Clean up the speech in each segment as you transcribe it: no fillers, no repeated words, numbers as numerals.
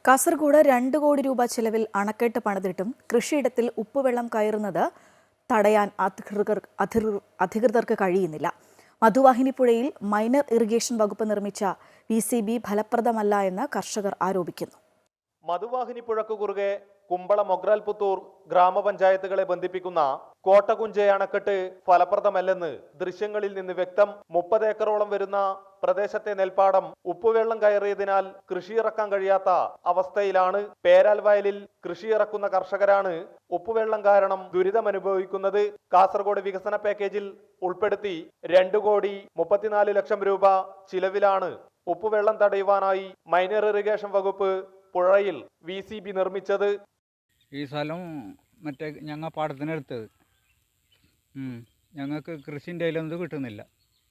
കാസർഗോഡ് 2 കോടി രൂപ ചെലവിൽ അണക്കെട്ട് പണിതിട്ടും കൃഷിയിടത്തിൽ ഉപ്പുവെള്ളം കയറുന്നത് തടയാൻ അധികൃതർക്ക് കഴിയുന്നില്ല. മധുവാഹിനി പുഴയിൽ മൈനർ ഇറിഗേഷൻ വകുപ്പ് നിർമ്മിച്ച VCB ഫലപ്രദമല്ല എന്ന് കർഷകർ ആരോപിക്കുന്നു. മധുവാഹിനി പുഴയ്ക്ക് കുറുകെ കുമ്പള മൊഗ്രാൽപുത്തൂർ ഗ്രാമപഞ്ചായത്തുകളെ ബന്ധിപ്പിക്കുന്ന കോട്ടകുഞ്ചെ അണക്കെട്ട് ഫലപ്രദമല്ലെന്ന് ദൃശ്യങ്ങളിൽ നിന്ന് വ്യക്തം. 30 ഏക്കറോളം വരുന്ന പ്രദേശത്തെ നെൽപ്പാടം ഉപ്പുവെള്ളം കയറിയതിനാൽ കൃഷിയിറക്കാൻ കഴിയാത്ത അവസ്ഥയിലാണ്. പേരാൽ വയലിൽ കൃഷിയിറക്കുന്ന കർഷകരാണ് ഉപ്പുവെള്ളം കാരണം ദുരിതമനുഭവിക്കുന്നത്. കാസർഗോഡ് വികസന പാക്കേജിൽ ഉൾപ്പെടുത്തി 2 കോടി 34 ലക്ഷം രൂപ ചിലവിലാണ് ഉപ്പുവെള്ളം തടയുവാനായി മൈനർ ഇറിഗേഷൻ വകുപ്പ് പുഴയിൽ VCB നിർമ്മിച്ചത്. ഈ സ്ഥലം മറ്റേ ഞങ്ങൾ പാടത്തിനെടുത്തത്. ഞങ്ങൾക്ക് കൃഷിൻ്റെ അതിലൊന്നും കിട്ടുന്നില്ല.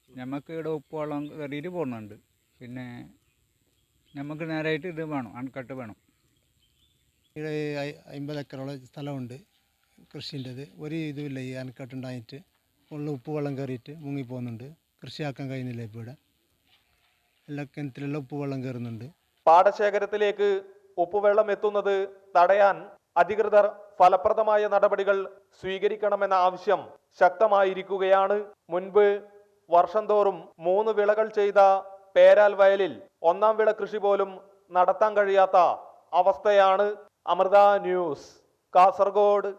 നമുക്ക് ഇവിടെ ഉപ്പുവെള്ളം കയറിയിട്ട് പോകുന്നുണ്ട്. പിന്നെ നമുക്ക് നേരായിട്ട് ഇത് വേണം, അണക്കെട്ട് വേണം. ഇവിടെ 50 ഏക്കറോളം സ്ഥലമുണ്ട് കൃഷിൻ്റെത്. ഒരു ഇതുമില്ല. ഈ അണക്കെട്ടുണ്ടായിട്ട് ഉള്ള ഉപ്പുവെള്ളം കയറിയിട്ട് മുങ്ങിപ്പോകുന്നുണ്ട്. കൃഷിയാക്കാൻ കഴിയുന്നില്ല. ഇപ്പോൾ ഇവിടെ എല്ലാ കിണറ്റിലെല്ലാം ഉപ്പുവെള്ളം കയറുന്നുണ്ട്. പാടശേഖരത്തിലേക്ക് ഉപ്പുവെള്ളം എത്തുന്നത് തടയാൻ അധികൃതർ ഫലപ്രദമായ നടപടികൾ സ്വീകരിക്കണമെന്ന ആവശ്യം ശക്തമായിരിക്കുകയാണ്. മുൻപ് വർഷം തോറും 3 വിളകൾ ചെയ്ത പേരാൽ വയലിൽ 1ാം വിള കൃഷി പോലും നടത്താൻ കഴിയാത്ത അവസ്ഥയാണ്. അമൃത ന്യൂസ്, കാസർഗോഡ്.